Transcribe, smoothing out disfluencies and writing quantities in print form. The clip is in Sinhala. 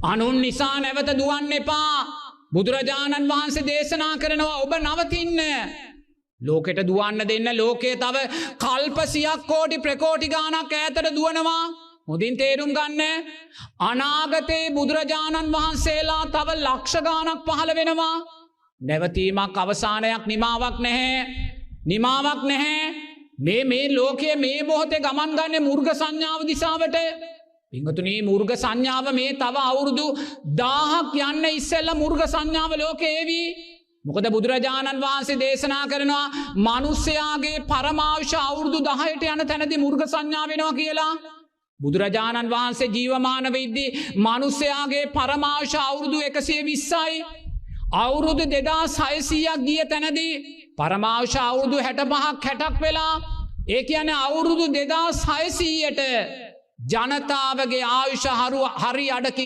අනුන් නිසා නැවත දුවන්න එපා. බුදුරජාණන් වහන්සේ දේශනා කරනවා ඔබ නවතින්න. ලෝකෙට දුවන්න දෙන්න. ලෝකයේ තව කල්ප සියක් කෝටි ප්‍රකෝටි ගානක් ඈතට දුවනවා. හොඳින් තේරුම් ගන්න. අනාගතේ බුදුරජාණන් වහන්සේලා තව ලක්ෂ ගානක් පහළ වෙනවා. නැවතීමක් අවසානයක් නිමාවක් නැහැ. නිමාවක් නැහැ. මේ ලෝකයේ මේ මොහොතේ ගමන් ගන්නේ මුර්ග සංඥාව දිසාවට. පින්වතුනි මුර්ග සංඥාව මේ තව අවුරුදු 1000ක් යන්න ඉස්සෙල්ලා මුර්ග සංඥාව ලෝකේ එවි. මොකද බුදුරජාණන් වහන්සේ දේශනා කරනවා මිනිස්යාගේ පරමාවුෂ අවුරුදු 10ට යන තැනදී මුර්ග සංඥා වෙනවා කියලා. බුදුරජාණන් වහන්සේ ජීවමානව ඉද්දී මිනිස්යාගේ පරමාවුෂ අවුරුදු 120යි. අවුරුදු 2600ක් ගිය තැනදී පරමාවුෂ අවුරුදු 65ක් 60ක් වෙලා. ඒ කියන්නේ අවුරුදු 2600ට ජනතාවගේ ආයුෂ හරි අඩකින්